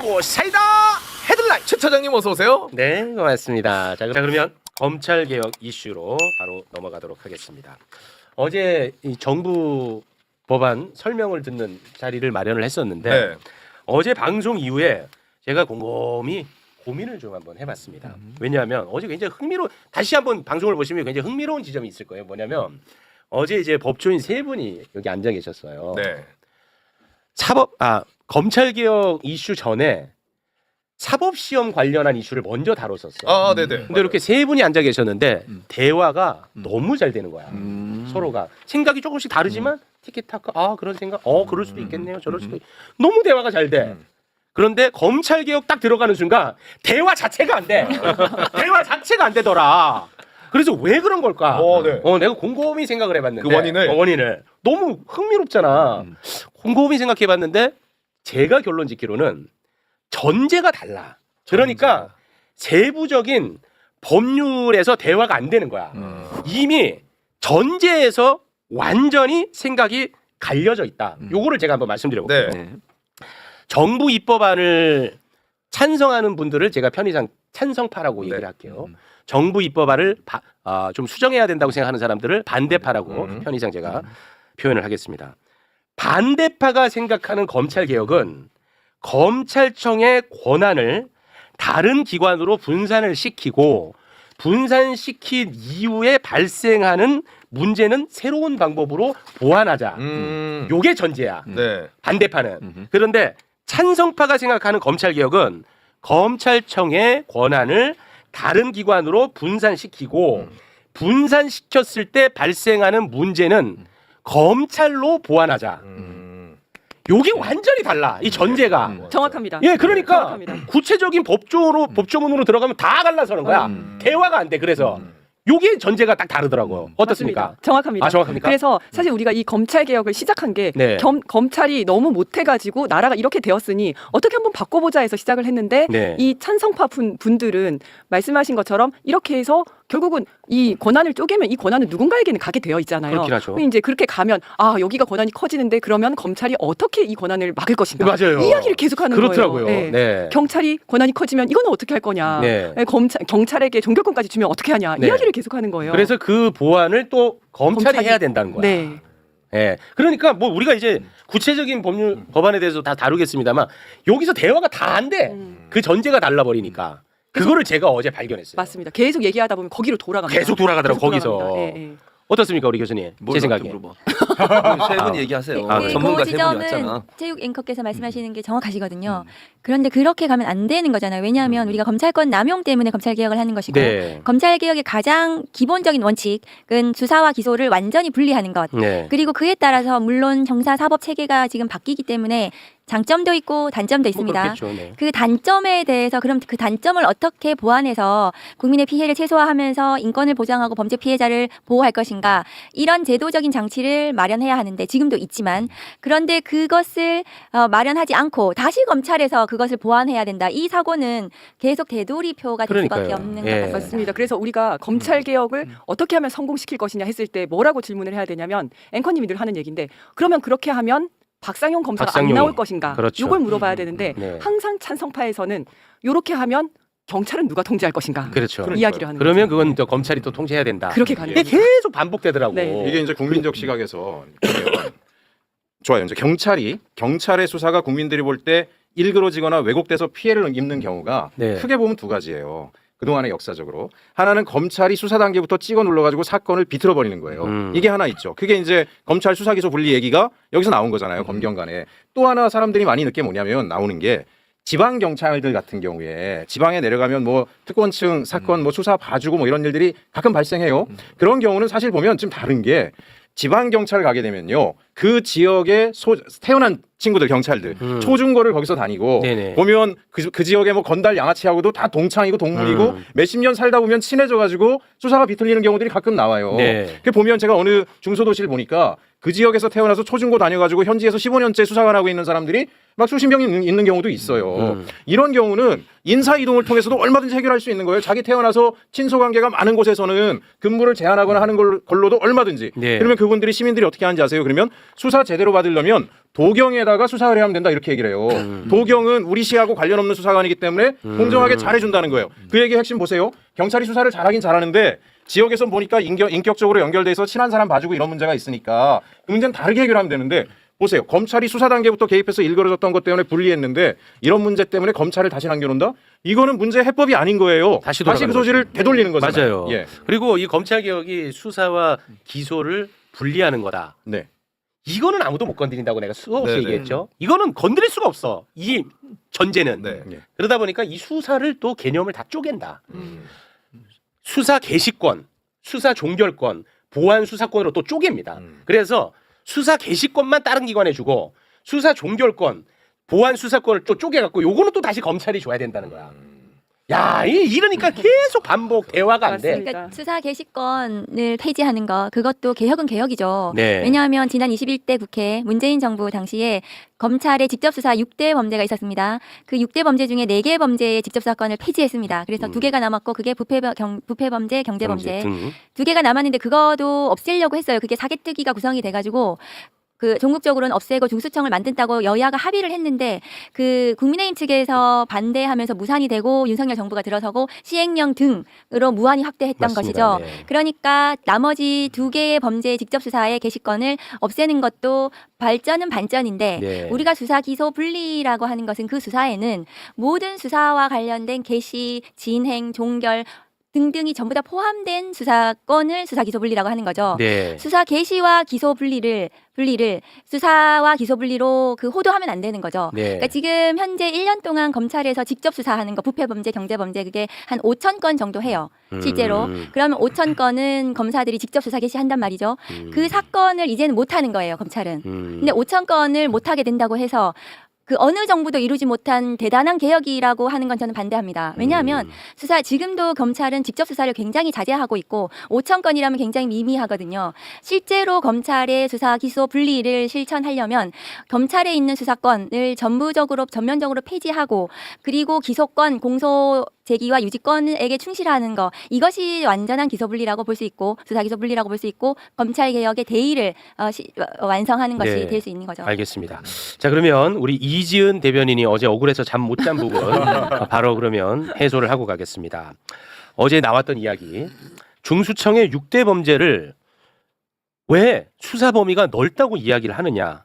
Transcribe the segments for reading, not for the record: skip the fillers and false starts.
정보 사이다 헤드라인. 최 차장님 어서 오세요. 네, 고맙습니다. 자, 그러면 검찰 개혁 이슈로 바로 넘어가도록 하겠습니다. 어제 이 정부 법안 설명을 듣는 자리를 마련을 했었는데 네. 어제 방송 이후에 제가 곰곰이 고민을 좀 한번 해봤습니다. 왜냐하면 어제 굉장히 다시 한번 방송을 보시면 굉장히 흥미로운 지점이 있을 거예요. 뭐냐면 어제 이제 법조인 세 분이 여기 앉아 계셨어요. 네. 검찰 개혁 이슈 전에 사법 시험 관련한 이슈를 먼저 다뤘었어요. 아, 네네. 근데 이렇게 세 분이 앉아 계셨는데 대화가 너무 잘 되는 거야. 서로가 생각이 조금씩 다르지만 티켓타카 그런 생각 그럴 수도 있겠네요. 저럴 수도 너무 대화가 잘 돼. 그런데 검찰 개혁 딱 들어가는 순간 대화 자체가 안 돼. 대화 자체가 안 되더라. 그래서 왜 그런 걸까? 네. 내가 곰곰이 생각을 해봤는데 그 원인을 너무 흥미롭잖아. 곰곰이 생각해봤는데 제가 결론 짓기로는 전제가 달라. 그러니까 세부적인 법률에서 대화가 안 되는 거야. 이미 전제에서 완전히 생각이 갈려져 있다. 요거를 제가 한번 말씀드려볼게요. 네. 정부 입법안을 찬성하는 분들을 제가 편의상 찬성파라고 얘기를 할게요. 정부 입법안을 좀 수정해야 된다고 생각하는 사람들을 반대파라고 편의상 제가 표현을 하겠습니다. 반대파가 생각하는 검찰 개혁은 검찰청의 권한을 다른 기관으로 분산을 시키고 분산시킨 이후에 발생하는 문제는 새로운 방법으로 보완하자. 요게 전제야. 네. 반대파는. 그런데 찬성파가 생각하는 검찰 개혁은 검찰청의 권한을 다른 기관으로 분산시키고 분산시켰을 때 발생하는 문제는 검찰로 보완하자. 요게 완전히 달라. 이 전제가. 정확합니다. 예, 그러니까 정확합니다. 구체적인 법조문으로 들어가면 다 갈라서는 거야. 대화가 안 돼. 그래서 요게 전제가 딱 다르더라고요. 어떻습니까? 맞습니다. 정확합니다. 정확합니까? 그래서 사실 우리가 이 검찰 개혁을 시작한 게 네. 검찰이 너무 못해가지고 나라가 이렇게 되었으니 어떻게 한번 바꿔보자 해서 시작을 했는데 네. 이 찬성파 분들은 말씀하신 것처럼 이렇게 해서 결국은 이 권한을 쪼개면 이 권한은 누군가에게는 가게 되어 있잖아요. 그렇긴 하죠. 이제 그렇게 가면 여기가 권한이 커지는데 그러면 검찰이 어떻게 이 권한을 막을 것인가? 맞아요. 이야기를 계속하는 그렇더라고요. 거예요. 네. 경찰이 권한이 커지면 이거는 어떻게 할 거냐? 네. 경찰에게 종결권까지 주면 어떻게 하냐? 네. 이야기를 계속하는 거예요. 그래서 그 보완을 또 검찰이 해야 된다는 거야. 네. 예. 그러니까 뭐 우리가 이제 구체적인 법안에 대해서 다 다루겠습니다만 여기서 대화가 다 안 돼. 그 전제가 달라버리니까. 그거를 제가 어제 발견했어요. 맞습니다. 계속 얘기하다 보면 거기로 돌아갑니다. 계속 돌아가더라고 거기서. 돌아갑니다. 예, 예. 어떻습니까 우리 교수님? 제 생각에. 세 분 얘기하세요. 그래요? 전문가 그 세 분이 왔잖아. 지점은 체육 앵커께서 말씀하시는 게 정확하시거든요. 그런데 그렇게 가면 안 되는 거잖아요. 왜냐하면 우리가 검찰권 남용 때문에 검찰 개혁을 하는 것이고 네. 검찰 개혁의 가장 기본적인 원칙은 수사와 기소를 완전히 분리하는 것. 네. 그리고 그에 따라서 물론 형사 사법 체계가 지금 바뀌기 때문에 장점도 있고 단점도 있습니다. 그렇겠죠. 네. 그 단점에 대해서 그럼 그 단점을 어떻게 보완해서 국민의 피해를 최소화하면서 인권을 보장하고 범죄 피해자를 보호할 것인가 이런 제도적인 장치를 마련해야 하는데 지금도 있지만 그런데 그것을 마련하지 않고 다시 검찰에서 그것을 보완해야 된다. 이 사고는 계속 되돌이표가 될 수밖에 그러니까요. 없는 예. 것 같습니다. 맞습니다. 그래서 우리가 검찰 개혁을 어떻게 하면 성공시킬 것이냐 했을 때 뭐라고 질문을 해야 되냐면 앵커님이 늘 하는 얘기인데 그러면 그렇게 하면 박상용 검사가 박상용이. 안 나올 것인가? 그렇죠. 이걸 물어봐야 되는데 네. 항상 찬성파에서는 이렇게 하면 경찰은 누가 통제할 것인가? 그렇죠. 이야기를 하는 그러면 거죠. 그건 또 검찰이 또 통제해야 된다. 그렇게 가는 이게 거죠. 계속 반복되더라고. 네. 이게 이제 국민적 시각에서 보면 좋아요. 이제 경찰의 수사가 국민들이 볼 때 일그러지거나 왜곡돼서 피해를 입는 경우가 네. 크게 보면 두 가지예요. 그동안의 역사적으로 하나는 검찰이 수사 단계부터 찍어 눌러가지고 사건을 비틀어 버리는 거예요. 이게 하나 있죠. 그게 이제 검찰 수사 기소 분리 얘기가 여기서 나온 거잖아요. 검경 간에. 또 하나 사람들이 많이 느끼게 뭐냐면 나오는 게 지방 경찰들 같은 경우에 지방에 내려가면 뭐 특권층 사건 뭐 수사 봐주고 뭐 이런 일들이 가끔 발생해요. 그런 경우는 사실 보면 좀 다른 게 지방 경찰 가게 되면요 그 지역에 태어난 친구들 경찰들 초중고를 거기서 다니고 네네. 보면 그 지역에 뭐 건달 양아치하고도 다 동창이고 동문이고 몇십 년 살다 보면 친해져가지고 수사가 비틀리는 경우들이 가끔 나와요. 네. 그 보면 제가 어느 중소도시를 보니까 그 지역에서 태어나서 초중고 다녀가지고 현지에서 15년째 수사관 하고 있는 사람들이 막 수십 명 있는 경우도 있어요. 이런 경우는 인사 이동을 통해서도 얼마든지 해결할 수 있는 거예요. 자기 태어나서 친소 관계가 많은 곳에서는 근무를 제한하거나 하는 걸로도 얼마든지. 네. 그러면 그분들이 시민들이 어떻게 하는지 아세요? 그러면 수사 제대로 받으려면 도경에다가 수사를 해야 된다 이렇게 얘기를 해요. 도경은 우리 시하고 관련 없는 수사관이기 때문에 공정하게 잘해준다는 거예요. 그 얘기 핵심 보세요. 경찰이 수사를 잘하긴 잘하는데 지역에서 보니까 인격적으로 연결돼서 친한 사람 봐주고 이런 문제가 있으니까 그 문제는 다르게 해결하면 되는데 보세요. 검찰이 수사 단계부터 개입해서 일그러졌던 것 때문에 불리했는데 이런 문제 때문에 검찰을 다시 남겨놓는다? 이거는 문제 해법이 아닌 거예요. 다시 그 소지를 되돌리는 거잖아요. 맞아요. 예. 그리고 이 검찰 개혁이 수사와 기소를 분리하는 거다. 네. 이거는 아무도 못 건드린다고 내가 수없이 네네. 얘기했죠. 이거는 건드릴 수가 없어. 이 전제는. 네. 그러다 보니까 이 수사를 또 개념을 다 쪼갠다. 수사 개시권, 수사 종결권, 보안 수사권으로 또 쪼갭니다. 그래서 수사 개시권만 다른 기관에 주고 수사 종결권, 보안 수사권을 또 쪼개갖고 요거는 또 다시 검찰이 줘야 된다는 거야. 야, 이러니까 계속 반복 대화가 안 돼. 맞습니다. 그러니까 수사 개시권을 폐지하는 거 그것도 개혁은 개혁이죠. 네. 왜냐하면 지난 21대 국회 문재인 정부 당시에 검찰의 직접 수사 6대 범죄가 있었습니다. 그 6대 범죄 중에 4개 범죄의 직접 수사권을 폐지했습니다. 그래서 2개가 남았고 그게 부패 범죄, 경제 범죄. 2개가 남았는데 그거도 없애려고 했어요. 그게 사개특위가 구성이 돼가지고 그 전국적으로는 없애고 중수청을 만든다고 여야가 합의를 했는데 그 국민의힘 측에서 반대하면서 무산이 되고 윤석열 정부가 들어서고 시행령 등으로 무한히 확대했던 맞습니다. 것이죠. 네. 그러니까 나머지 2개의 범죄 직접 수사의 개시권을 없애는 것도 발전은 반전인데 네. 우리가 수사 기소 분리라고 하는 것은 그 수사에는 모든 수사와 관련된 개시, 진행, 종결 등등이 전부 다 포함된 수사권을 수사 기소 분리라고 하는 거죠. 네. 수사 개시와 기소 분리를 수사와 기소 분리로 그 호도하면 안 되는 거죠. 네. 그러니까 지금 현재 1년 동안 검찰에서 직접 수사하는 거 부패 범죄, 경제 범죄 그게 한 5,000건 정도 해요. 실제로. 그러면 5,000건은 검사들이 직접 수사 개시한단 말이죠. 그 사건을 이제는 못 하는 거예요, 검찰은. 근데 5,000건을 못 하게 된다고 해서 그 어느 정부도 이루지 못한 대단한 개혁이라고 하는 건 저는 반대합니다. 왜냐하면 수사 지금도 검찰은 직접 수사를 굉장히 자제하고 있고 5,000건이라면 굉장히 미미하거든요. 실제로 검찰의 수사 기소 분리를 실천하려면 검찰에 있는 수사권을 전면적으로 폐지하고 그리고 기소권, 공소 제기와 유지권에게 충실하는 거 이것이 완전한 기소 분리라고 볼 수 있고 수사 기소 분리라고 볼 수 있고 검찰 개혁의 대의를 완성하는 것이 네. 될 수 있는 거죠. 알겠습니다. 자, 그러면 우리 이지은 대변인이 어제 억울해서 잠 못 잔 부분 바로 그러면 해소를 하고 가겠습니다. 어제 나왔던 이야기. 중수청의 6대 범죄를 왜 수사 범위가 넓다고 이야기를 하느냐.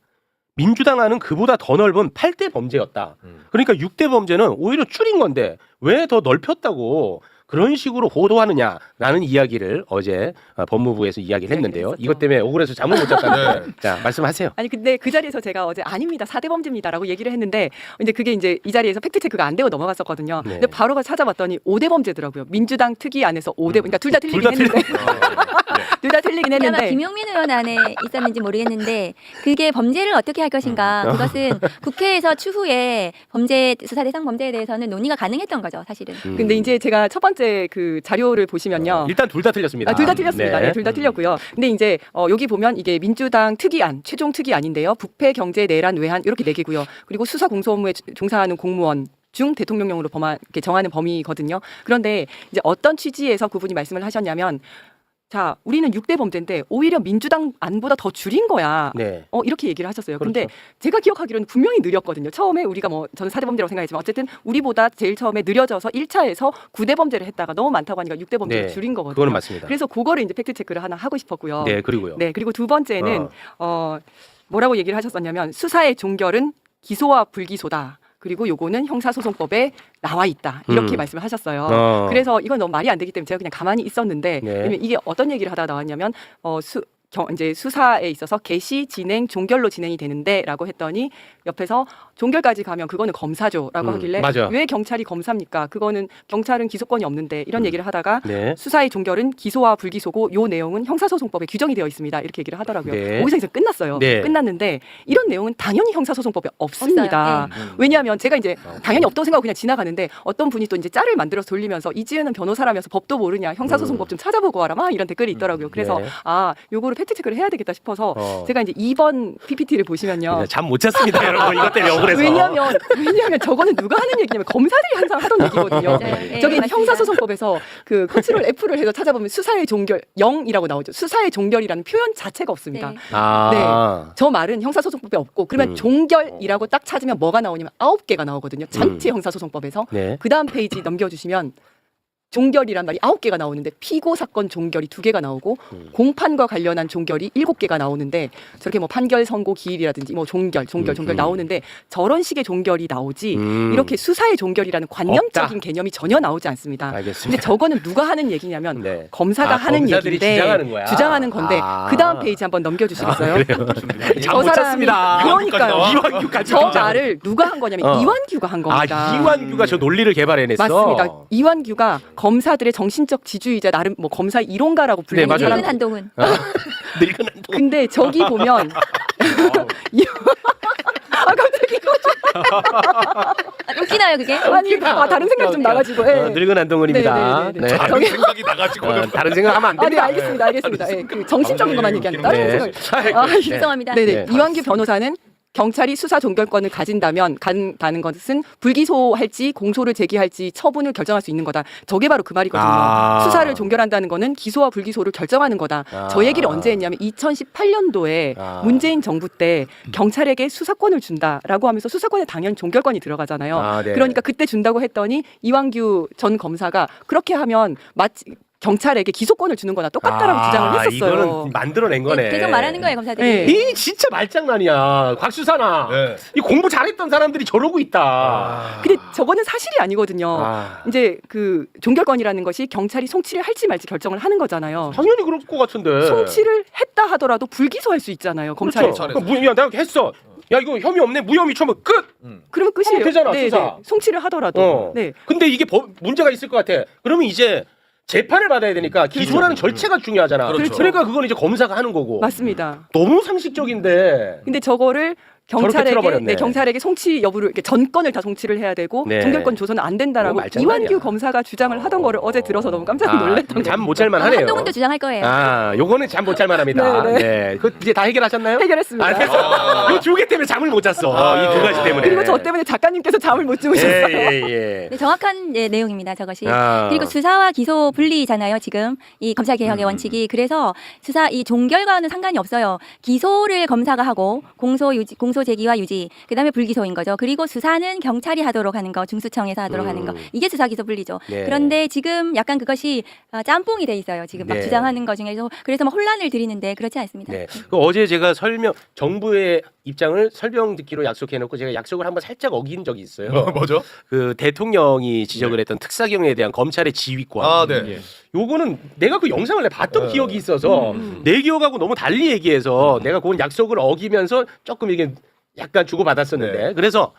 민주당안은 그보다 더 넓은 8대 범죄였다. 그러니까 6대 범죄는 오히려 줄인 건데 왜 더 넓혔다고 그런 식으로 호도하느냐라는 이야기를 어제 법무부에서 이야기를 했는데요. 했었죠. 이것 때문에 억울해서 잠을 못 잤다는 자, 말씀하세요. 아니 근데 그 자리에서 제가 어제 아닙니다 4대 범죄입니다라고 얘기를 했는데 근데 그게 이제 이 자리에서 팩트 체크가 안 되고 넘어갔었거든요. 네. 근데 바로 찾아봤더니 5대 범죄더라고요. 민주당 특위 안에서 5대 그러니까 둘 다 틀리긴 다 했는데 둘 다 틀리긴 아마 했는데 김용민 의원 안에 있었는지 모르겠는데 그게 범죄를 어떻게 할 것인가 그것은 국회에서 추후에 범죄 수사 대상 범죄에 대해서는 논의가 가능했던 거죠 사실은. 근데 이제 제가 첫 번째 그 자료를 보시면요. 일단 둘 다 틀렸습니다. 둘 다 틀렸습니다. 네, 둘 다 틀렸고요. 근데 이제 여기 보면 이게 민주당 특위안, 최종 특위안인데요. 부패, 경제, 내란, 외환 이렇게 4개고요. 그리고 수사 공소 업무에 종사하는 공무원 중 대통령령으로 이렇게 정하는 범위거든요. 그런데 이제 어떤 취지에서 그분이 말씀을 하셨냐면 자, 우리는 6대 범죄인데 오히려 민주당 안보다 더 줄인 거야. 네. 이렇게 얘기를 하셨어요. 그렇죠. 근데 제가 기억하기로는 분명히 느렸거든요. 처음에 우리가 저는 4대 범죄라고 생각했지만 어쨌든 우리보다 제일 처음에 느려져서 1차에서 9대 범죄를 했다가 너무 많다고 하니까 6대 범죄를 네, 줄인 거거든요. 그거는 맞습니다. 그래서 그거를 이제 팩트 체크를 하나 하고 싶었고요. 네, 그리고요. 네, 그리고 두 번째는 뭐라고 얘기를 하셨었냐면 수사의 종결은 기소와 불기소다. 그리고 요거는 형사소송법에 나와 있다. 이렇게 말씀을 하셨어요. 그래서 이건 너무 말이 안 되기 때문에 제가 그냥 가만히 있었는데 네. 왜냐면 이게 어떤 얘기를 하다가 나왔냐면 이제 수사에 있어서 개시, 진행, 종결로 진행이 되는데라고 했더니 옆에서 종결까지 가면 그거는 검사죠라고 하길래 맞아. 왜 경찰이 검사입니까? 그거는 경찰은 기소권이 없는데 이런 얘기를 하다가 네. 수사의 종결은 기소와 불기소고 요 내용은 형사소송법에 규정이 되어 있습니다. 이렇게 얘기를 하더라고요. 네. 거기서 이제 끝났어요. 네. 끝났는데 이런 내용은 당연히 형사소송법에 없습니다. 없어요. 왜냐하면 제가 이제 당연히 없다고 생각하고 그냥 지나가는데 어떤 분이 또 이제 짤을 만들어서 돌리면서 이지은은 변호사라면서 법도 모르냐 형사소송법 좀 찾아보고 와라 막 이런 댓글이 있더라고요. 그래서 네. 아 요거를 팩트체크를 해야 되겠다 싶어서 제가 이제 2번 PPT를 보시면요. 잠 못 잤습니다, 여러분. 이것 때문에 억울해서. 왜냐면 저거는 누가 하는 얘기냐면 검사들이 항상 하던 얘기거든요. 맞아요. 네, 저기 맞습니다. 형사소송법에서 그 컨트롤 F를 해서 찾아보면 수사의 종결 0이라고 나오죠. 수사의 종결이라는 표현 자체가 없습니다. 네. 아. 저 말은 형사소송법에 없고 그러면 종결이라고 딱 찾으면 뭐가 나오냐면 9개가 나오거든요. 잔치 형사소송법에서. 네. 그 다음 페이지 넘겨주시면 종결이란 말이 9개가 나오는데 피고 사건 종결이 2개가 나오고 공판과 관련한 종결이 7개가 나오는데 저렇게 뭐 판결 선고 기일이라든지 뭐 종결 나오는데 저런 식의 종결이 나오지 이렇게 수사의 종결이라는 관념적인 없다. 개념이 전혀 나오지 않습니다. 알겠습니다. 근데 저거는 누가 하는 얘기냐면 네. 검사가 하는 검사들이 얘기인데 주장하는 거야. 주장하는 건데 아. 그 다음 페이지 한번 넘겨주시겠어요? 잠 못 잤습니다. 그러니까요. 이완규까지. 저 말을 누가 한 거냐면 이완규가 한 겁니다. 아, 이완규가 저 논리를 개발해냈어. 맞습니다. 이완규가 검사들의 정신적 지주이자 나름 뭐 검사 이론가라고 불리는 맞아요. 사람. 늙은 한동훈. 늙은 한동. 근데 저기 보면 아 갑자기 웃기나요 그게? 아니 다른 생각 좀 나가지고. 예. 늙은 한동훈입니다. 네네네네. 네. 저기 생각이 나가지고 다른 생각하면 안 아, 네, 됩니다. 알겠습니다. 예, 그 정신적인 것만 얘기하는 다른 네. 생각. 아, 죄송합니다. 네네. 네. 이완규 변호사는 경찰이 수사 종결권을 간다는 것은 불기소할지 공소를 제기할지 처분을 결정할 수 있는 거다. 저게 바로 그 말이거든요. 아. 수사를 종결한다는 거는 기소와 불기소를 결정하는 거다. 아. 저 얘기를 언제 했냐면 2018년도에 아. 문재인 정부 때 경찰에게 수사권을 준다라고 하면서 수사권에 당연 종결권이 들어가잖아요. 아, 네. 그러니까 그때 준다고 했더니 이완규 전 검사가 그렇게 하면 마치 경찰에게 기소권을 주는 거나 똑같다라고 주장을 했었어요. 이거는 만들어낸 거네. 계속 말하는 거예요 검사들이. 네. 이 진짜 말장난이야. 곽수산아. 네. 이 공부 잘했던 사람들이 저러고 있다. 근데 저거는 사실이 아니거든요. 아. 이제 그 종결권이라는 것이 경찰이 송치를 할지 말지 결정을 하는 거잖아요. 당연히 그럴 것 같은데. 송치를 했다 하더라도 불기소할 수 있잖아요. 검찰에서. 그렇죠. 야, 내가 했어. 야, 이거 혐의 없네. 무혐의 처분 끝. 그러면 끝이에요. 하면 되잖아, 네, 수사. 네. 송치를 하더라도. 네. 근데 이게 문제가 있을 것 같아. 그러면 이제 재판을 받아야 되니까 기소라는 절차가 중요하잖아. 그렇죠. 그러니까 그건 이제 검사가 하는 거고. 맞습니다. 너무 상식적인데. 근데 저거를 저렇게 틀어버렸네. 경찰에게 송치 여부를 이렇게 전건을 다 송치를 해야 되고 네. 종결권 조서는 안 된다라고 너무 말장난이야. 이완규 검사가 주장을 하던 거를 어제 들어서 너무 깜짝 놀랐던 잠 거예요. 못 잘만 하네요. 한동훈도 주장할 거예요. 아, 요거는 잠 못 잘만 합니다. 네, 네. 네. 그 이제 다 해결하셨나요? 해결했습니다. 아, 됐어. 이 두 개 때문에 잠을 못 잤어. 이 두 가지 때문에. 그리고 저 때문에 작가님께서 잠을 못 주무셨어요. 예. 네, 정확한 내용입니다. 저것이. 아. 그리고 수사와 기소 분리잖아요. 지금 이 검찰 개혁의 원칙이. 그래서 수사 이 종결과는 상관이 없어요. 기소를 검사가 하고 공소 제기와 유지. 그다음에 불기소인 거죠. 그리고 수사는 경찰이 하도록 하는 거, 중수청에서 하도록 하는 거. 이게 수사 기소 분리죠. 네. 그런데 지금 약간 그것이 짬뽕이 돼 있어요. 지금 막 네. 주장하는 거 중에서 그래서 막 혼란을 드리는데 그렇지 않습니다. 네. 그 어제 제가 정부의 입장을 설명 듣기로 약속해놓고 제가 약속을 한번 살짝 어긴 적이 있어요. 뭐죠? 그 대통령이 지적을 했던 특사경에 대한 검찰의 지휘권. 아, 네. 요거는 내가 그 영상을 봤던 기억이 있어서 내 기억하고 너무 달리 얘기해서 내가 그건 약속을 어기면서 조금 이게 약간 주고받았었는데 네. 그래서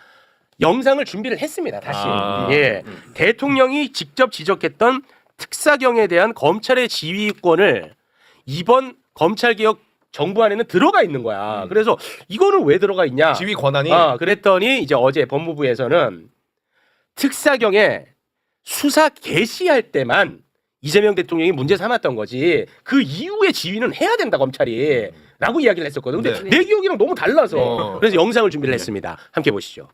영상을 준비를 했습니다. 다시. 아. 예. 대통령이 직접 지적했던 특사경에 대한 검찰의 지휘권을 이번 검찰개혁 정부 안에는 들어가 있는 거야. 그래서 이거는 왜 들어가 있냐? 지휘 권한이 그랬더니 이제 어제 법무부에서는 특사경에 수사 개시할 때만 이재명 대통령이 문제 삼았던 거지 그 이후의 지휘는 해야 된다 검찰이 라고 이야기를 했었거든. 근데 네. 내 기억이랑 너무 달라서 네. 그래서 영상을 준비를 했습니다. 함께 보시죠.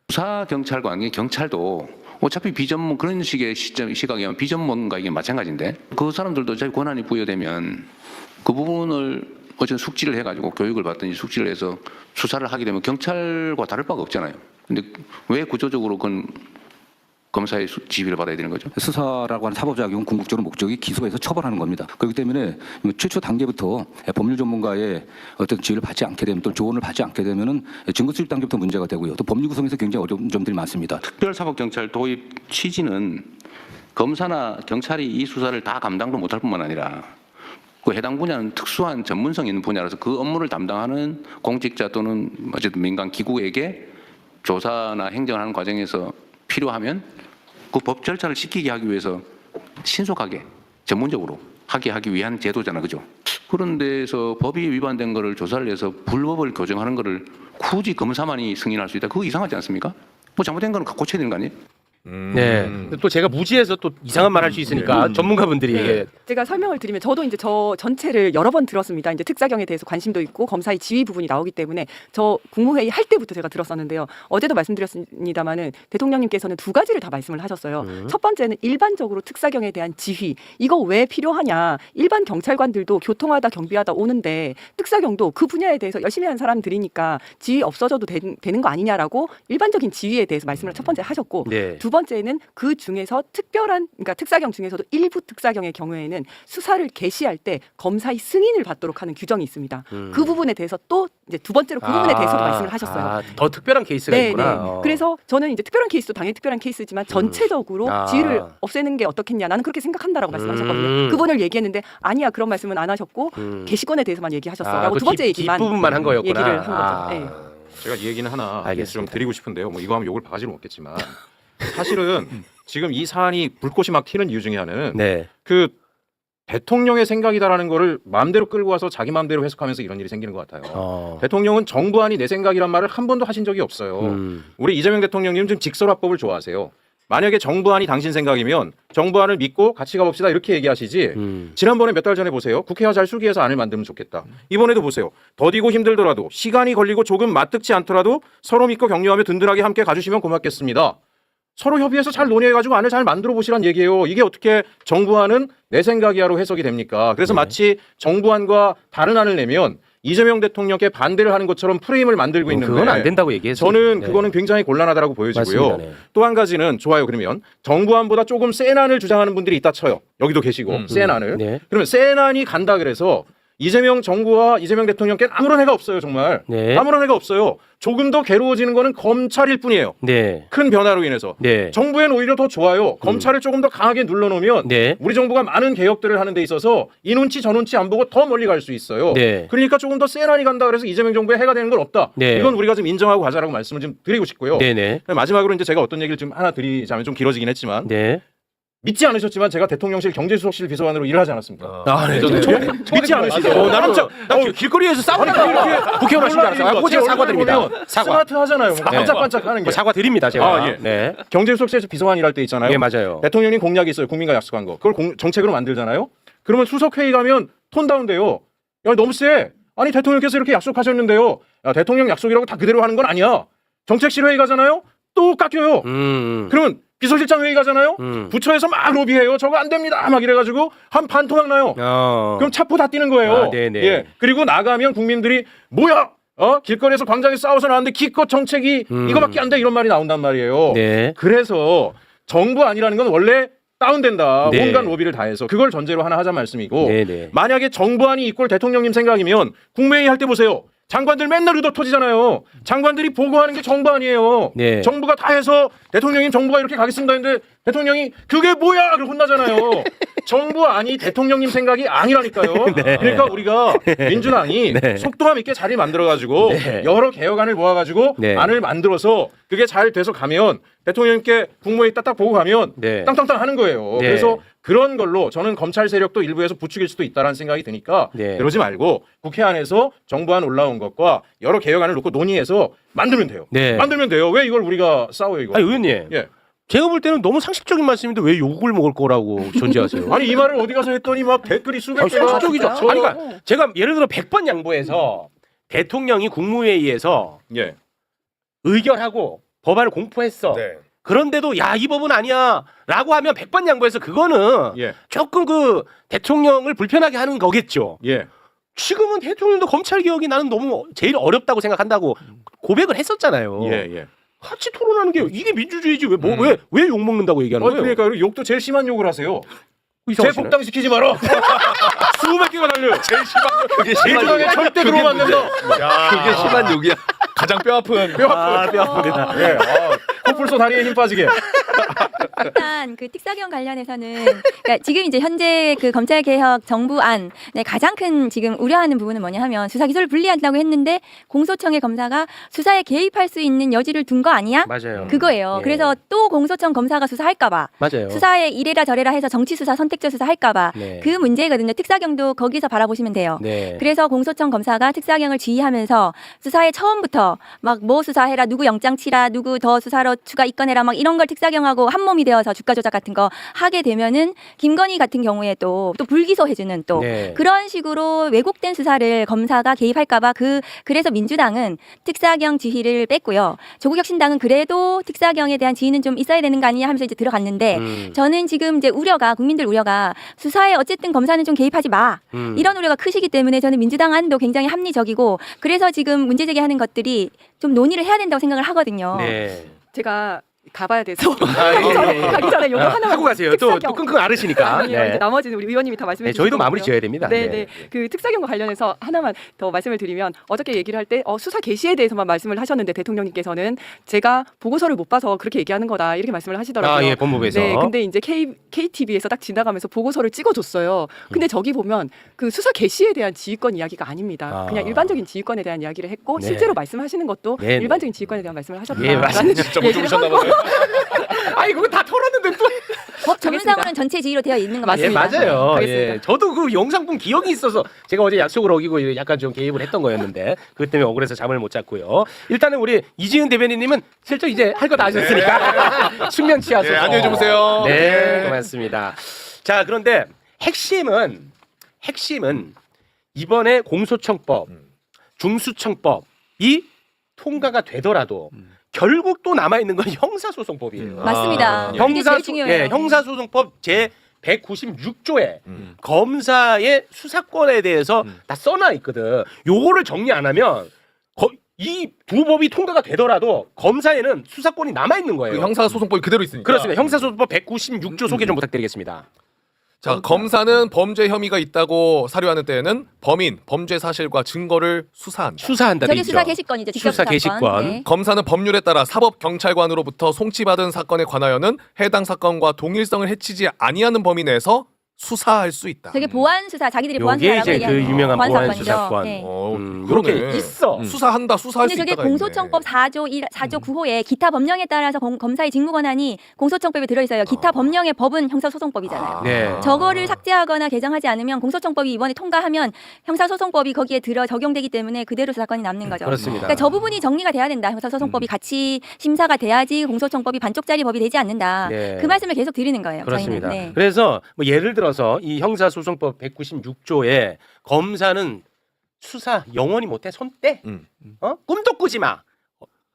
수사 경찰관이 경찰도 어차피 비전문 그런 식의 시각이면 비전문가에게 마찬가지인데 그 사람들도 어차피 권한이 부여되면 그 부분을 어쨌든 숙지를 해가지고 교육을 받든지 숙지를 해서 수사를 하게 되면 경찰과 다를 바가 없잖아요. 근데 왜 구조적으로 그건 검사의 지휘를 받아야 되는 거죠? 수사라고 하는 사법작용은 궁극적으로 목적이 기소해서 처벌하는 겁니다. 그렇기 때문에 최초 단계부터 법률 전문가의 어떤 지휘를 받지 않게 되면 또 조언을 받지 않게 되면은 증거 수집 단계부터 문제가 되고요. 또 법률 구성에서 굉장히 어려운 점들이 많습니다. 특별사법경찰 도입 취지는 검사나 경찰이 이 수사를 다 감당도 못할 뿐만 아니라 그 해당 분야는 특수한 전문성 있는 분야라서 그 업무를 담당하는 공직자 또는 어쨌든 민간 기구에게 조사나 행정하는 과정에서 필요하면 그 법 절차를 시키게 하기 위해서 신속하게 전문적으로 하기 위한 제도잖아, 그죠? 그런 데서 법이 위반된 거를 조사를 해서 불법을 교정하는 거를 굳이 검사만이 승인할 수 있다. 그거 이상하지 않습니까? 뭐 잘못된 거는 고쳐야 되는 거 아니에요? 네. 또 제가 무지해서 또 이상한 말 할 수 있으니까 전문가분들이 이게 제가 설명을 드리면 저도 이제 저 전체를 여러 번 들었습니다. 이제 특사경에 대해서 관심도 있고 검사의 지휘 부분이 나오기 때문에 저 국무회의 할 때부터 제가 들었었는데요. 어제도 말씀드렸습니다마는 대통령님께서는 두 가지를 다 말씀을 하셨어요. 첫 번째는 일반적으로 특사경에 대한 지휘 이거 왜 필요하냐. 일반 경찰관들도 교통하다 경비하다 오는데 특사경도 그 분야에 대해서 열심히 하는 사람들이니까 지휘 없어져도 되는 거 아니냐라고 일반적인 지휘에 대해서 말씀을 첫 번째 하셨고 네. 두 번째는 그 중에서 특별한 그러니까 특사경 중에서도 일부 특사경의 경우에는 수사를 개시할 때 검사의 승인을 받도록 하는 규정이 있습니다. 그 부분에 대해서 또 이제 두 번째로 그 부분에 대해서도 말씀을 하셨어요. 더 특별한 케이스가 네, 있구나. 네. 그래서 저는 이제 특별한 케이스도 당연히 특별한 케이스지만 전체적으로 지위를 없애는 게 어떻겠냐 나는 그렇게 생각한다라고 말씀하셨거든요. 그분을 얘기했는데 아니야 그런 말씀은 안 하셨고 개시권에 대해서만 얘기하셨어라고 두 번째 얘기만 뒷부분만 한 거였구나. 얘기를 한 거죠. 네. 제가 이 얘기는 하나 알겠습니다. 좀 드리고 싶은데요. 뭐 이거 하면 욕을 바가지로 먹겠지만 사실은 지금 이 사안이 불꽃이 막 튀는 이유 중에 하나는 네. 그 대통령의 생각이다라는 거를 마음대로 끌고 와서 자기 마음대로 해석하면서 이런 일이 생기는 것 같아요. 대통령은 정부안이 내 생각이란 말을 한 번도 하신 적이 없어요. 우리 이재명 대통령님 지금 직설화법을 좋아하세요. 만약에 정부안이 당신 생각이면 정부안을 믿고 같이 가봅시다 이렇게 얘기하시지. 지난번에 몇 달 전에 보세요. 국회와 잘 수기해서 안을 만들면 좋겠다. 이번에도 보세요. 더디고 힘들더라도 시간이 걸리고 조금 맞득지 않더라도 서로 믿고 격려하며 든든하게 함께 가주시면 고맙겠습니다. 서로 협의해서 잘 논의해가지고 안을 잘 만들어 보시란 얘기예요. 이게 어떻게 정부안은 내 생각이야로 해석이 됩니까? 그래서 마치 정부안과 다른 안을 내면 이재명 대통령께 반대를 하는 것처럼 프레임을 만들고 있는데 그건 안 된다고 얘기했어요. 저는 네. 그거는 굉장히 곤란하다고 보여지고요. 맞습니다. 네. 또 한 가지는 좋아요. 그러면 정부안보다 조금 센 안을 주장하는 분들이 있다 쳐요. 여기도 계시고 센 안을. 네. 그러면 센 안이 간다 그래서 이재명 정부와 이재명 대통령께는 아무런 해가 없어요. 정말. 네. 아무런 해가 없어요. 조금 더 괴로워지는 거는 검찰일 뿐이에요. 네. 큰 변화로 인해서. 네. 정부에는 오히려 더 좋아요. 검찰을 조금 더 강하게 눌러놓으면 네. 우리 정부가 많은 개혁들을 하는 데 있어서 이 눈치 저 눈치 안 보고 더 멀리 갈 수 있어요. 네. 그러니까 조금 더 센 안이 간다 그래서 이재명 정부에 해가 되는 건 없다. 네. 이건 우리가 좀 인정하고 가자라고 말씀을 좀 드리고 싶고요. 네네. 마지막으로 이제 제가 어떤 얘기를 좀 하나 드리자면 좀 길어지긴 했지만 네. 믿지 않으셨지만 제가 대통령실 경제수석실 비서관으로 일을 하지 않았습니까? 네. 믿지 않으시죠? 나는 나 길거리에서 싸우니까 국회의원 하신 줄 알았어요. 꼭 제가 사과드립니다. 사과. 스마트하잖아요. 반짝반짝하는 게. 사과드립니다. 제가. 예. 네. 경제수석실에서 비서관 일할 때 있잖아요. 예, 맞아요. 대통령님 공약이 있어요. 국민과 약속한 거. 그걸 정책으로 만들잖아요. 그러면 수석회의 가면 톤 다운돼요. 야 너무 세. 아니 대통령께서 이렇게 약속하셨는데요. 야, 대통령 약속이라고 다 그대로 하는 건 아니야. 정책실 회의 가잖아요. 또 깎여요. 그러면 비서실장 회의 가잖아요. 부처에서 막 로비해요. 저거 안 됩니다. 막 이래가지고 한 반토막 나요. 그럼 차포 다 뛰는 거예요. 네네. 예. 그리고 나가면 국민들이 뭐야? 길거리에서 광장에 싸워서 나왔는데 기껏 정책이 이거밖에 안 돼 이런 말이 나온단 말이에요. 네. 그래서 정부 아니라는 건 원래 다운된다. 네. 온갖 로비를 다 해서 그걸 전제로 하나 하자 말씀이고 네네. 만약에 정부안이 이꼴 대통령님 생각이면 국무회의 할 때 보세요. 장관들 맨날 의도 터지잖아요. 장관들이 보고하는 게 정부 아니에요. 네. 정부가 다 해서 대통령님 정부가 이렇게 가겠습니다 했는데 대통령이 그게 뭐야? 그러고 혼나잖아요. 정부 아니 대통령님 생각이 아니라니까요. 네. 그러니까 우리가 민주당이 네. 속도감 있게 자리 만들어가지고 네. 여러 개혁안을 모아가지고 네. 안을 만들어서 그게 잘 돼서 가면 대통령님께 국무회의 딱딱 보고 가면 네. 땅땅땅 하는 거예요. 네. 그래서 그런 걸로 저는 검찰 세력도 일부에서 부추길 수도 있다라는 생각이 드니까 네. 그러지 말고 국회 안에서 정부안 올라온 것과 여러 개혁안을 놓고 논의해서 만들면 돼요. 네. 만들면 돼요. 왜 이걸 우리가 싸워요 이거? 아니 의원님. 예. 제가 볼 때는 너무 상식적인 말씀인데 왜 욕을 먹을 거라고 존재하세요? 아니 이 말을 어디 가서 했더니 막 댓글이 수백 개가 상식적이죠. 저- 아니 그러니까 제가 예를 들어 100번 양보해서 대통령이 국무회의에서 예. 의결하고 법안을 공포했어. 네. 그런데도 야 이 법은 아니야라고 하면 100번 양보해서 그거는 예. 조금 그 대통령을 불편하게 하는 거겠죠. 예. 지금은 대통령도 검찰 개혁이 나는 너무 제일 어렵다고 생각한다고 고백을 했었잖아요. 예. 예. 같이 토론하는 게 이게 민주주의지 왜 욕 먹는다고 얘기하는 거예요? 그러니까 그리고 욕도 제일 심한 욕을 하세요. 제 이상하시네. 복당 시키지 마라. 수백 개가 달려요. 제일 심한 욕. 그게 민주당에 절대 들어오면 안 된다. 그게 심한 욕이야. 가장 뼈 아픈 뼈 아픕니다. 예. 코뿔소 다리에 힘 빠지게. 일단 그 특사경 관련해서는 그러니까 지금 이제 현재 그 검찰개혁 정부안 가장 큰 지금 우려하는 부분은 뭐냐 하면 수사 기소를 분리한다고 했는데 공소청의 검사가 수사에 개입할 수 있는 여지를 둔 거 아니야? 맞아요. 그거예요. 예. 그래서 또 공소청 검사가 수사할까봐 맞아요. 수사에 이래라 저래라 해서 정치 수사, 선택적 수사 할까봐 네. 그 문제거든요. 특사경도 거기서 바라보시면 돼요. 네. 그래서 공소청 검사가 특사경을 지휘하면서 수사에 처음부터 막 뭐 수사해라, 누구 영장 치라, 누구 더 수사로 추가 입건해라 막 이런 걸 특사경하고 한 몸이 되어서 주가 조작 같은 거 하게 되면은 김건희 같은 경우에 또 불기소해주는 또 네. 그런 식으로 왜곡된 수사를 검사가 개입할까봐 그래서 민주당은 특사경 지휘를 뺐고요. 조국혁신당은 그래도 특사경에 대한 지휘는 좀 있어야 되는 거 아니냐 하면서 이제 들어갔는데 저는 지금 이제 국민들 우려가 수사에 어쨌든 검사는 좀 개입하지 마 이런 우려가 크시기 때문에 저는 민주당 안도 굉장히 합리적이고 그래서 지금 문제 제기하는 것들이 좀 논의를 해야 된다고 생각을 하거든요. 네. 제가 가봐야 돼서 예. 가기 전에 요거 하나만 하고 가세요. 또 끙끙 앓으시니까. 아니요, 네. 이제 나머지는 우리 의원님이 다 말씀해 네, 주시고 저희도 마무리 지어야 됩니다. 네, 네. 네. 그 특사경과 관련해서 하나만 더 말씀을 드리면 어저께 얘기를 할 때 수사 개시에 대해서만 말씀을 하셨는데 대통령님께서는 제가 보고서를 못 봐서 그렇게 얘기하는 거다 이렇게 말씀을 하시더라고요. 아, 예, 법무부에서. 네, 근데 이제 KTV에서 딱 지나가면서 보고서를 찍어줬어요. 근데 저기 보면 그 수사 개시에 대한 지휘권 이야기가 아닙니다. 아. 그냥 일반적인 지휘권에 대한 이야기를 했고 네. 실제로 말씀하시는 것도 네, 네. 일반적인 지휘권에 대한 말씀을 하셨다. 예, 맞습니다. 진짜 못 주무셨나 보네요. 아니 그거 다 털었는데 또. 법 전문상으로는 전체 지휘로 되어 있는 거 예, 맞습니다. 맞아요. 알겠습니다. 예. 저도 그 영상 본 기억이 있어서 제가 어제 약속을 어기고 약간 좀 개입을 했던 거였는데 그것 때문에 억울해서 잠을 못 잤고요. 일단은 우리 이지은 대변인님은 슬쩍 이제 할 거 다 하셨으니까 숙면 취하소서. 네, 안녕히 주무세요. 네, 네. 고맙습니다. 자, 그런데 핵심은 이번에 공소청법, 중수청법이 통과가 되더라도 결국 또 남아 있는 건 형사소송법이에요. 맞습니다. 이게 제일 중요해요. 예, 형사소송법 제 196조에 검사의 수사권에 대해서 다 써놔 있거든. 요거를 정리 안 하면 이 두 법이 통과가 되더라도 검사에는 수사권이 남아 있는 거예요. 그 형사소송법이 그대로 있으니까. 그렇습니다. 형사소송법 196조 소개 좀 부탁드리겠습니다. 자, 검사는 범죄 혐의가 있다고 사료하는 때에는 범인, 범죄 사실과 증거를 수사한다. 수사한다. 저게 돼 있죠. 수사 개시권이죠. 직접 수사 개시권. 네. 검사는 법률에 따라 사법경찰관으로부터 송치받은 사건에 관하여는 해당 사건과 동일성을 해치지 아니하는 범위 내에서 수사할 수 있다. 저게 보안 수사, 자기들이 보안 요게 수사라고 이제 그 얘기하는 유명한 보안 사건이죠. 수사권. 네. 그렇게 그러네. 있어. 수사한다, 수사할 근데 수 저게 있다가 공소청법 4조 9호에 기타 법령에 따라서 검사의 직무 권한이 공소청법에 들어 있어요. 기타 법령의 법은 형사소송법이잖아요. 네. 저거를 삭제하거나 개정하지 않으면 공소청법이 이번에 통과하면 형사소송법이 거기에 들어 적용되기 때문에 그대로 사건이 남는 거죠. 그렇습니다. 그러니까 저 부분이 정리가 돼야 된다. 형사소송법이 같이 심사가 돼야지 공소청법이 반쪽짜리 법이 되지 않는다. 네. 그 말씀을 계속 드리는 거예요. 그렇습니다. 저희는. 네. 그래서 뭐 예를 들어서 이 형사소송법 196조에 검사는 수사 영원히 못해 손 떼. 꿈도 꾸지 마.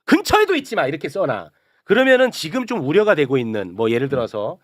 근처에도 있지 마. 이렇게 써놔. 그러면은 지금 좀 우려가 되고 있는 뭐 예를 들어서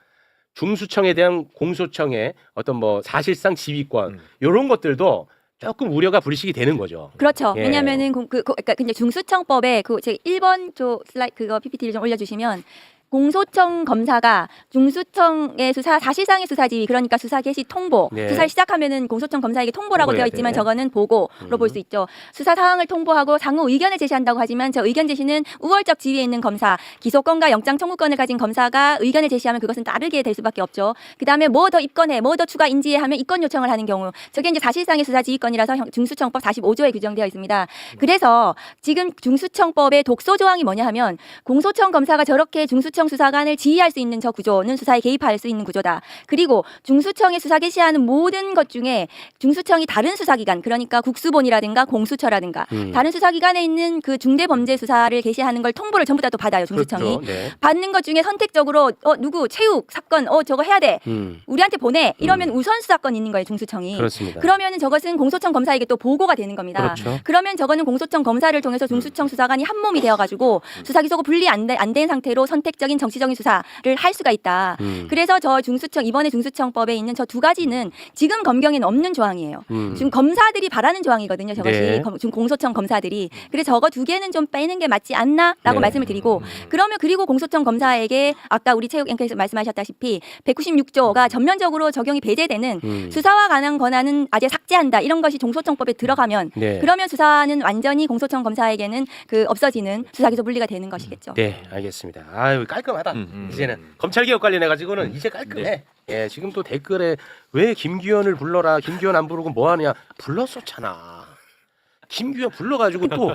중수청에 대한 공소청의 어떤 뭐 사실상 지휘권 이런 것들도 조금 우려가 불식이 되는 거죠. 그렇죠. 예. 왜냐하면은 그러니까 근데 중수청법에 그 제 1번 조 슬라이드 그거 PPT를 좀 올려주시면. 공소청 검사가 중수청의 수사 사실상의 수사 지휘 그러니까 수사 개시 통보 네. 수사를 시작하면은 공소청 검사에게 통보라고 통보해야 되어 있지만 돼. 저거는 보고로 볼 수 있죠. 수사 상황을 통보하고 상호 의견을 제시한다고 하지만 저 의견 제시는 우월적 지위에 있는 검사 기소권과 영장 청구권을 가진 검사가 의견을 제시하면 그것은 따르게 될 수밖에 없죠. 그다음에 뭐 더 입건해 뭐 더 추가 인지해 하면 입건 요청을 하는 경우 저게 이제 사실상의 수사 지휘권이라서 중수청법 45조에 규정되어 있습니다. 그래서 지금 중수청법의 독소 조항이 뭐냐 하면 공소청 검사가 저렇게 중수청 수사관을 지휘할 수 있는 저 구조는 수사에 개입할 수 있는 구조다. 그리고 중수청의 수사 개시하는 모든 것 중에 중수청이 다른 수사기관 그러니까 국수본이라든가 공수처라든가 다른 수사기관에 있는 그 중대범죄 수사를 개시하는 걸 통보를 전부 다 또 받아요. 중수청이. 그렇죠. 네. 받는 것 중에 선택적으로 누구 체육 사건 저거 해야 돼. 우리한테 보내. 이러면 우선 수사권 있는 거예요. 중수청이. 그렇습니다. 그러면은 저것은 공소청 검사에게 또 보고가 되는 겁니다. 그렇죠. 그러면 저거는 공소청 검사를 통해서 중수청 수사관이 한 몸이 되어가지고 수사 기소가 분리 안 된 상태로 선택적인 정치적인 수사를 할 수가 있다. 그래서 저 중수청 이번에 중수청법에 있는 저 두 가지는 지금 검경에는 없는 조항이에요. 지금 검사들이 바라는 조항이거든요. 저것이 네. 지금 공소청 검사들이. 그래서 저거 두 개는 좀 빼는 게 맞지 않나라고 네. 말씀을 드리고 그러면 그리고 공소청 검사에게 아까 우리 체육 앵커에서 말씀하셨다시피 196조가 전면적으로 적용이 배제되는 수사와 관한 권한은 아예 삭제한다. 이런 것이 공소청법에 들어가면 네. 그러면 수사는 완전히 공소청 검사에게는 그 없어지는 수사 기소 분리가 되는 것이겠죠. 네, 알겠습니다. 아유 깔끔하다. 이제는 검찰 개혁 관련해 가지고는 이제 깔끔해. 예, 지금 또 댓글에 왜 김규현을 불러라. 김규현 안 부르고 뭐 하냐. 불렀었잖아. 김규현 불러가지고 또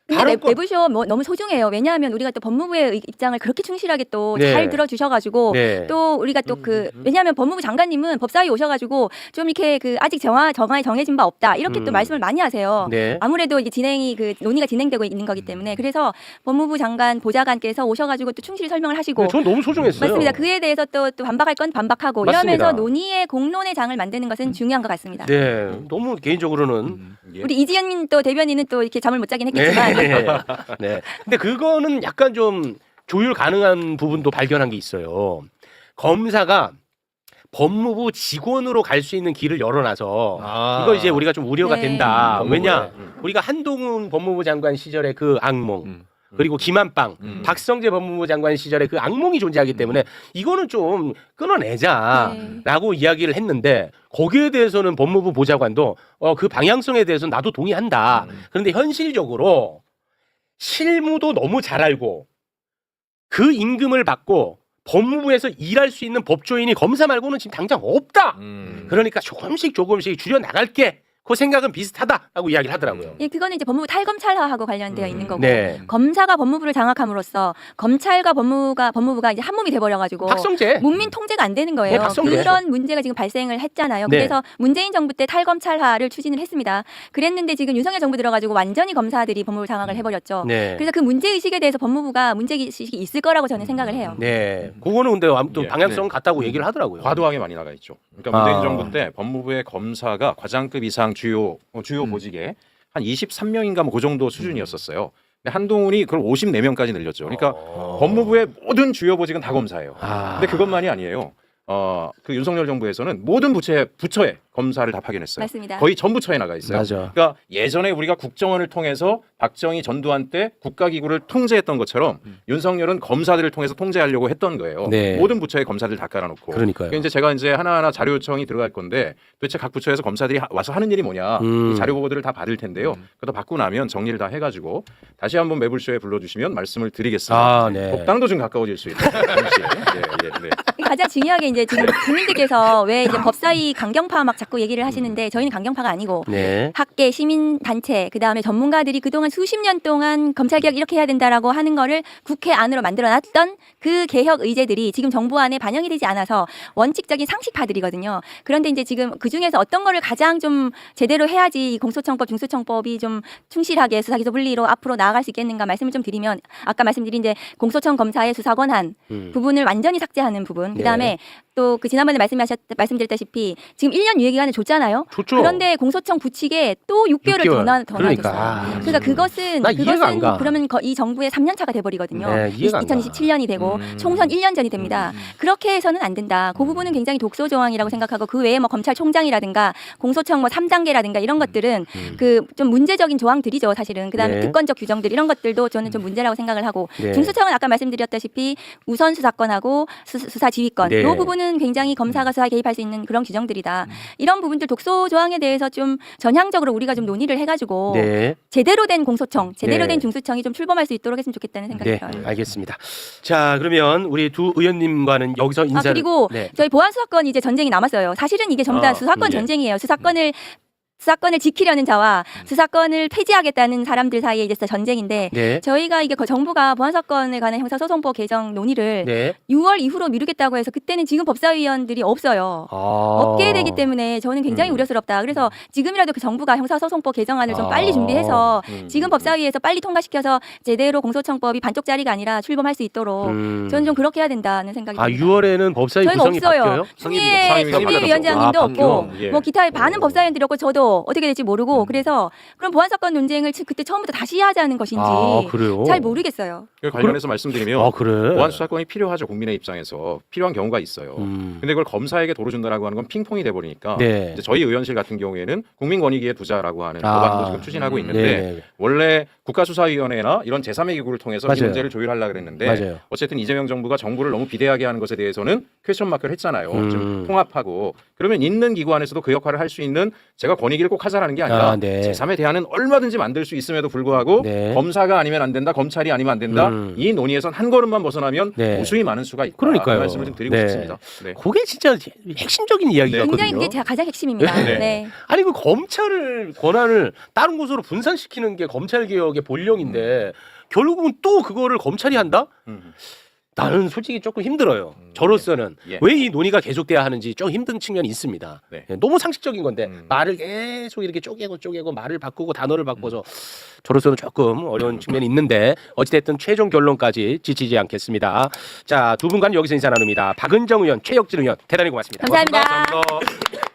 근데 다른 거 내부쇼 뭐 너무 소중해요. 왜냐하면 우리가 또 법무부의 입장을 그렇게 충실하게 또 잘 네. 들어주셔가지고 네. 또 우리가 또 왜냐하면 법무부 장관님은 법사위 오셔가지고 좀 이렇게 그 아직 정해진 바 없다 이렇게 또 말씀을 많이 하세요. 네. 아무래도 이제 그 논의가 진행되고 있는 거기 때문에 그래서 법무부 장관 보좌관께서 오셔가지고 또 충실히 설명을 하시고 전 너무 소중했어요. 맞습니다. 그에 대해서 또 반박할 건 반박하고 맞습니다. 이러면서 논의의 공론의 장을 만드는 것은 중요한 것 같습니다. 네, 너무 개인적으로는 예. 우리 이지연 또 대변인은 또 이렇게 잠을 못 자긴 했겠지만 네. 근데 그거는 약간 좀 조율 가능한 부분도 발견한 게 있어요. 검사가 법무부 직원으로 갈 수 있는 길을 열어놔서 이거 이제 우리가 좀 우려가 네. 된다. 왜냐? 법무부에. 우리가 한동훈 법무부 장관 시절의 그 악몽 그리고 김한빵, 박성재 법무부 장관 시절의 그 악몽이 존재하기 때문에 이거는 좀 끊어내자라고 이야기를 했는데 거기에 대해서는 법무부 보좌관도 그 방향성에 대해서는 나도 동의한다. 그런데 현실적으로 실무도 너무 잘 알고 그 임금을 받고 법무부에서 일할 수 있는 법조인이 검사 말고는 지금 당장 없다. 그러니까 조금씩 줄여 나갈게. 그 생각은 비슷하다라고 이야기를 하더라고요. 예, 그거는 이제 법무부 탈검찰화하고 관련되어 있는 거고 네. 검사가 법무부를 장악함으로써 검찰과 법무부가 이제 한 몸이 돼버려가지고 박성재. 문민 통제가 안 되는 거예요. 네, 박성재. 그런 문제가 지금 발생을 했잖아요. 네. 그래서 문재인 정부 때 탈검찰화를 추진을 했습니다. 그랬는데 지금 윤석열 정부 들어가지고 완전히 검사들이 법무부 장악을 해버렸죠. 네. 그래서 그 문제 의식에 대해서 법무부가 문제 의식이 있을 거라고 저는 생각을 해요. 네. 그거는 근데 아무튼 예. 방향성 같다고 얘기를 하더라고요. 과도하게 많이 나가 있죠. 그러니까 문재인 아. 정부 때 법무부의 검사가 과장급 이상 주요 보직에 한 23명인가 뭐 그 정도 수준이었었어요. 근데 한동훈이 그걸 54명까지 늘렸죠. 그러니까 법무부의 모든 주요 보직은 다 검사예요. 근데 그것만이 아니에요. 그 윤석열 정부에서는 모든 부처에 검사를 다 파견했어요. 맞습니다. 거의 전 부처에 나가 있어요. 맞아. 그러니까 예전에 우리가 국정원을 통해서 박정희 전두환 때 국가기구를 통제했던 것처럼 윤석열은 검사들을 통해서 통제하려고 했던 거예요. 네. 모든 부처에 검사들 다 깔아놓고. 그러니까요. 이제 제가 이제 하나하나 자료 요청이 들어갈 건데 도대체 각 부처에서 검사들이 와서 하는 일이 뭐냐 이 자료 보고들을 다 받을 텐데요. 그것도 받고 나면 정리를 다 해가지고 다시 한번 매불쇼에 불러주시면 말씀을 드리겠습니다. 아, 네. 복당도 좀 가까워질 수 있다. 동시에. 네. 가장 중요하게 이제 지금 국민들께서 왜 이제 법사위 강경파 막 자꾸 얘기를 하시는데 저희는 강경파가 아니고 네. 학계, 시민단체, 그다음에 전문가들이 그동안 수십 년 동안 검찰개혁 이렇게 해야 된다라고 하는 거를 국회 안으로 만들어놨던 그 개혁 의제들이 지금 정부 안에 반영이 되지 않아서 원칙적인 상식파들이거든요. 그런데 이제 지금 그중에서 어떤 거를 가장 좀 제대로 해야지 이 공소청법, 중수청법이 좀 충실하게 수사기소 분리로 앞으로 나아갈 수 있겠는가 말씀을 좀 드리면 아까 말씀드린 이제 공소청 검사의 수사 권한 부분을 완전히 삭제하는 부분. 그다음에 또 그 지난번에 말씀드렸다시피 지금 1년 유예 기간을 줬잖아요. 좋죠. 그런데 공소청 부칙에 또 6개월을 더 6개월. 놔줬어요. 그러니까. 그러니까 그것은 나 이해가 안 가. 그러면 이 정부의 3년 차가 돼버리거든요. 네, 이해가 안 가. 2027년이 되고 총선 1년 전이 됩니다. 그렇게 해서는 안 된다. 그 부분은 굉장히 독소 조항이라고 생각하고 그 외에 뭐 검찰총장이라든가 공소청 뭐 3단계라든가 이런 것들은 그 좀 문제적인 조항들이죠, 사실은. 그다음에 네. 특권적 규정들 이런 것들도 저는 좀 문제라고 생각을 하고 네. 중수청은 아까 말씀드렸다시피 우선 수사권하고 수사 지휘권 네. 이 부분은 굉장히 검사가 수사에 개입할 수 있는 그런 규정들이다. 이런 부분들 독소 조항에 대해서 좀 전향적으로 우리가 좀 논의를 해가지고 네. 제대로 된 공소청, 제대로 네. 된 중수청이 좀 출범할 수 있도록 했으면 좋겠다는 생각이 네, 들어요. 알겠습니다. 자, 그러면 우리 두 의원님과는 여기서 인사를. 그리고 네. 저희 보안 수사권 이제 전쟁이 남았어요. 사실은 이게 전부 다 수사권 예. 전쟁이에요. 수사권을 지키려는 자와 수사권을 폐지하겠다는 사람들 사이에 이제 전쟁인데 네. 저희가 이게 정부가 보안사건에 관한 형사소송법 개정 논의를 네. 6월 이후로 미루겠다고 해서 그때는 지금 법사위원들이 없어요. 없게 되기 때문에 저는 굉장히 우려스럽다. 그래서 지금이라도 그 정부가 형사소송법 개정안을 좀 빨리 준비해서 지금 법사위에서 빨리 통과시켜서 제대로 공소청법이 반쪽짜리가 아니라 출범할 수 있도록 저는 좀 그렇게 해야 된다는 생각이 듭니다. 6월에는 법사위 저희가 구성이 없어요. 바뀌어요? 상임위가 위원장님도 바뀌어. 없고 예. 뭐 기타 많은 법사위원들이 없고 저도 어떻게 될지 모르고 그래서 그럼 보안사건 논쟁을 그때 처음부터 다시 하자는 것인지 그래요? 잘 모르겠어요. 그 관련해서 말씀드리면 그래. 보안 수사권이 필요하죠. 국민의 입장에서 필요한 경우가 있어요. 근데 그걸 검사에게 도로 준다라고 하는 건 핑퐁이 돼 버리니까 네. 이제 저희 의원실 같은 경우에는 국민권익위에 두자라고 하는 아. 법안도 지금 추진하고 있는데 네. 원래 국가수사위원회나 이런 제3의 기구를 통해서 이 맞아요. 문제를 조율하려고 그랬는데 맞아요. 어쨌든 이재명 정부가 정부를 너무 비대하게 하는 것에 대해서는 퀘스천 마크를 했잖아요. 좀 통합하고 그러면 있는 기구 안에서도 그 역할을 할 수 있는 제가 권익위 얘기를 꼭 하자라는 게 아니라 네. 제3의 대안은 얼마든지 만들 수 있음에도 불구하고 네. 검사가 아니면 안 된다, 검찰이 아니면 안 된다. 이 논의에선 한 걸음만 벗어나면 네. 무수히 많은 수가 있다. 그러니까요. 그 말씀을 좀 드리고 네. 싶습니다. 네. 그게 진짜 핵심적인 이야기거든요. 굉장히 그게 제가 가장 핵심입니다. 네. 네. 아니 그 검찰을 권한을 다른 곳으로 분산시키는 게 검찰 개혁의 본령인데 결국은 또 그거를 검찰이 한다? 나는 솔직히 조금 힘들어요. 저로서는 예. 왜 이 논의가 계속돼야 하는지 좀 힘든 측면이 있습니다. 네. 너무 상식적인 건데 말을 계속 이렇게 쪼개고 말을 바꾸고 단어를 바꿔서 저로서는 조금 어려운 측면이 있는데 어찌됐든 최종 결론까지 지치지 않겠습니다. 자, 두 분간 여기서 인사 나눕니다. 박은정 의원, 최혁진 의원 대단히 고맙습니다. 감사합니다. 감사합니다.